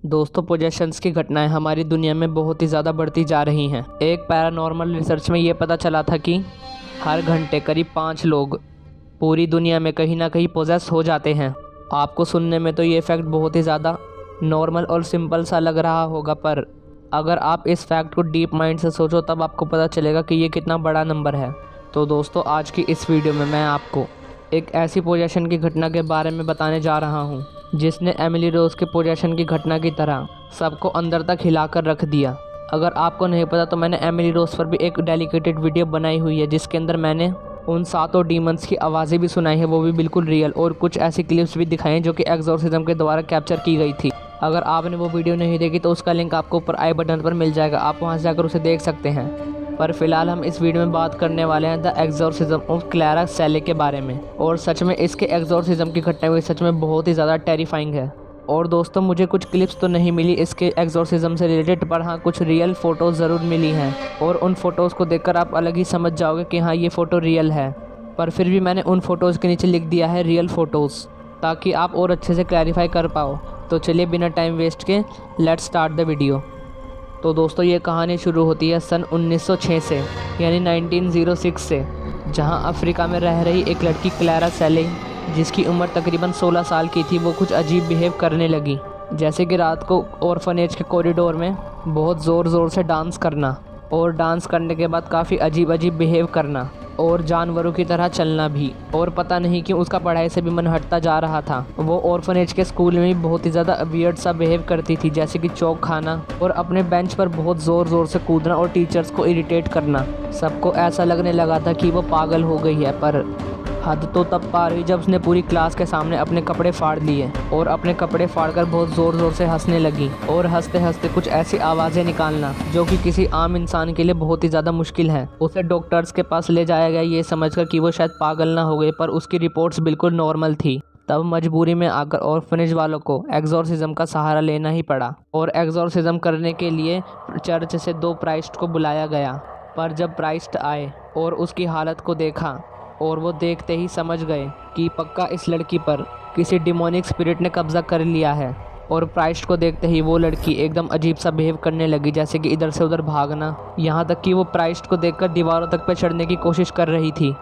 दोस्तों, पोजेशंस की घटनाएं हमारी दुनिया में बहुत ही ज़्यादा बढ़ती जा रही हैं। एक पैरानॉर्मल रिसर्च में ये पता चला था कि हर घंटे करीब 5 लोग पूरी दुनिया में कहीं ना कहीं पोजेस हो जाते हैं। आपको सुनने में तो ये फैक्ट बहुत ही ज़्यादा नॉर्मल और सिंपल सा लग रहा होगा, पर अगर आप इस फैक्ट को डीप माइंड से सोचो तब आपको पता चलेगा कि ये कितना बड़ा नंबर है। तो दोस्तों, आज की इस वीडियो में मैं आपको एक ऐसी पोजेशन की घटना के बारे में बताने जा रहा हूँ जिसने एमिली रोज के पोजेशन की घटना की तरह सबको अंदर तक हिलाकर रख दिया। अगर आपको नहीं पता तो मैंने एमिली रोज पर भी एक डेडिकेटेड वीडियो बनाई हुई है जिसके अंदर मैंने उन 7 डीमंस की आवाज़ें भी सुनाई है, वो भी बिल्कुल रियल, और कुछ ऐसी क्लिप्स भी दिखाई हैं जो कि एक्सोर्सिज्म के द्वारा कैप्चर की गई थी। अगर आपने वो वीडियो नहीं देखी तो उसका लिंक आपको ऊपर आई बटन पर मिल जाएगा, आप वहाँ से जाकर उसे देख सकते हैं। पर फिलहाल हम इस वीडियो में बात करने वाले हैं द एक्सोर्सिज्म ऑफ क्लैरा सेले के बारे में। और सच में इसके एक्सोर्सिज्म की घटना हुई सच में बहुत ही ज़्यादा टेरिफाइंग है। और दोस्तों, मुझे कुछ क्लिप्स तो नहीं मिली इसके एक्सोर्सिज्म से रिलेटेड, पर हाँ कुछ रियल फ़ोटोज़ ज़रूर मिली हैं। और उन फ़ोटोज़ को देखकर आप अलग ही समझ जाओगे कि हाँ ये फ़ोटो रियल है। पर फिर भी मैंने उन फ़ोटोज़ के नीचे लिख दिया है रियल फ़ोटोज़, ताकि आप और अच्छे से क्लैरिफाई कर पाओ। तो चलिए बिना टाइम वेस्ट के लेट्स स्टार्ट द वीडियो। तो दोस्तों, ये कहानी शुरू होती है सन 1906 से, यानी 1906 से, जहां अफ्रीका में रह रही एक लड़की क्लैरा सेले, जिसकी उम्र तकरीबन 16 साल की थी, वो कुछ अजीब बिहेव करने लगी। जैसे कि रात को ऑर्फनेज के कॉरिडोर में बहुत ज़ोर ज़ोर से डांस करना, और डांस करने के बाद काफ़ी अजीब अजीब बिहेव करना, और जानवरों की तरह चलना भी। और पता नहीं क्यों उसका पढ़ाई से भी मन हटता जा रहा था। वो ऑर्फनेज के स्कूल में भी बहुत ही ज़्यादा वियर्ड सा बिहेव करती थी, जैसे कि चौक खाना और अपने बेंच पर बहुत ज़ोर ज़ोर से कूदना और टीचर्स को इरिटेट करना। सबको ऐसा लगने लगा था कि वो पागल हो गई है, पर हद तो तब पार हुई जब उसने पूरी क्लास के सामने अपने कपड़े फाड़ लिए और अपने कपड़े फाड़कर बहुत ज़ोर ज़ोर से हंसने लगी, और हंसते हंसते कुछ ऐसी आवाज़ें निकालना जो कि किसी आम इंसान के लिए बहुत ही ज़्यादा मुश्किल है। उसे डॉक्टर्स के पास ले जाया गया ये समझकर कि वो शायद पागल ना हो गई, पर उसकी रिपोर्ट्स बिल्कुल नॉर्मल थी। तब मजबूरी में आकर ऑर्फनेज वालों को एक्सोर्सिज्म का सहारा लेना ही पड़ा, और एक्सोर्सिज्म करने के लिए चर्च से 2 प्राइस्ट को बुलाया गया। पर जब प्राइस्ट आए और उसकी हालत को देखा, और वो देखते ही समझ गए कि पक्का इस लड़की पर किसी डिमोनिक स्पिरिट ने कब्जा कर लिया है। और प्राइस्ट को देखते ही वो लड़की एकदम अजीब सा बिहेव करने लगी, जैसे कि इधर से उधर भागना, यहाँ तक कि वो प्राइस्ट को देखकर दीवारों तक पे चढ़ने की कोशिश कर रही थी।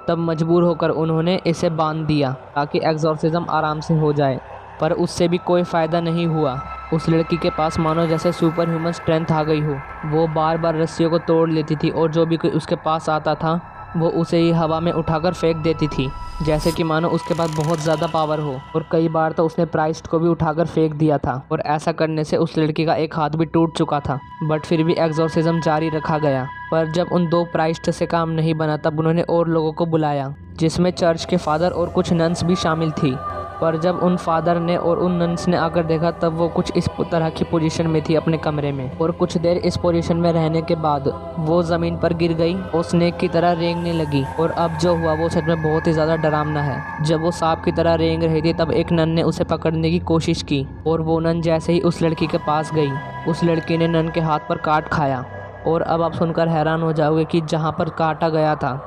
तब मजबूर होकर उन्होंने इसे बांध दिया ताकि एक्सोर्सिज्म आराम से हो जाए, पर उससे भी कोई फ़ायदा नहीं हुआ। उस लड़की के पास मानो जैसे सुपर ह्यूमन स्ट्रेंथ आ गई हो। वो बार बार रस्सियों को तोड़ लेती थी, और जो भी कोई उसके पास आता था वो उसे ही हवा में उठाकर फेंक देती थी, जैसे कि मानो उसके पास बहुत ज़्यादा पावर हो। और कई बार तो उसने प्राइस्ट को भी उठाकर फेंक दिया था, और ऐसा करने से उस लड़की का एक हाथ भी टूट चुका था। बट फिर भी एक्सोर्सिज्म जारी रखा गया। पर जब उन 2 प्राइस्ट से काम नहीं बना तब उन्होंने और लोगों को बुलाया, जिसमें चर्च के फादर और कुछ नन्स भी शामिल थी। पर जब उन फादर ने और उन नन्स ने आकर देखा तब वो कुछ इस तरह की पोजीशन में थी अपने कमरे में, और कुछ देर इस पोजीशन में रहने के बाद वो ज़मीन पर गिर गई और स्नेक की तरह रेंगने लगी। और अब जो हुआ वो सच में बहुत ही ज़्यादा डरावना है। जब वो सांप की तरह रेंग रही थी तब एक नन ने उसे पकड़ने की कोशिश की, और वो नन जैसे ही उस लड़की के पास गई, उस लड़की ने नन के हाथ पर काट खाया। और अब आप सुनकर हैरान हो जाओगे कि जहाँ पर काटा गया था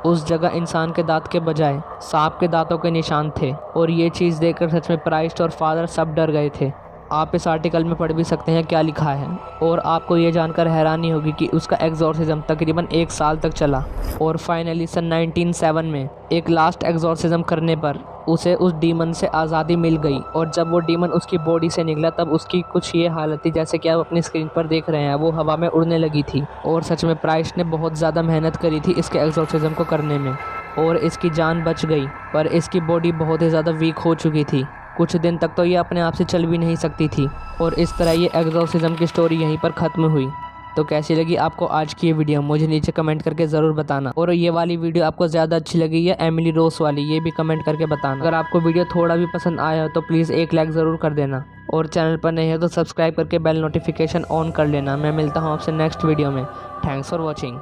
उस जगह इंसान के दांत के बजाय सांप के दांतों के निशान थे। और ये चीज़ देखकर सच में प्राइस्ट और फादर सब डर गए थे। आप इस आर्टिकल में पढ़ भी सकते हैं क्या लिखा है। और आपको ये जानकर हैरानी होगी कि उसका एक्सोर्सिज्म तकरीबन 1 साल तक चला, और फाइनली सन 1907 में एक लास्ट एक्सोर्सिज्म करने पर उसे उस डीमन से आज़ादी मिल गई। और जब वो डीमन उसकी बॉडी से निकला तब उसकी कुछ ये हालत थी जैसे कि आप अपनी स्क्रीन पर देख रहे हैं, वो हवा में उड़ने लगी थी। और सच में प्राइस्ट ने बहुत ज़्यादा मेहनत करी थी इसके एक्सोर्सिज्म को करने में, और इसकी जान बच गई, पर इसकी बॉडी बहुत ही ज़्यादा वीक हो चुकी थी। कुछ दिन तक तो ये अपने आप से चल भी नहीं सकती थी। और इस तरह ये एक्सोर्सिज्म की स्टोरी यहीं पर ख़त्म हुई। तो कैसी लगी आपको आज की ये वीडियो मुझे नीचे कमेंट करके ज़रूर बताना। और ये वाली वीडियो आपको ज़्यादा अच्छी लगी या एमिली रोज वाली, ये भी कमेंट करके बताना। अगर आपको वीडियो थोड़ा भी पसंद आया हो तो प्लीज़ एक लाइक ज़रूर कर देना, और चैनल पर नहीं है तो सब्सक्राइब करके बेल नोटिफिकेशन ऑन कर लेना। मैं मिलता हूँ आपसे नेक्स्ट वीडियो में। Thanks for watching.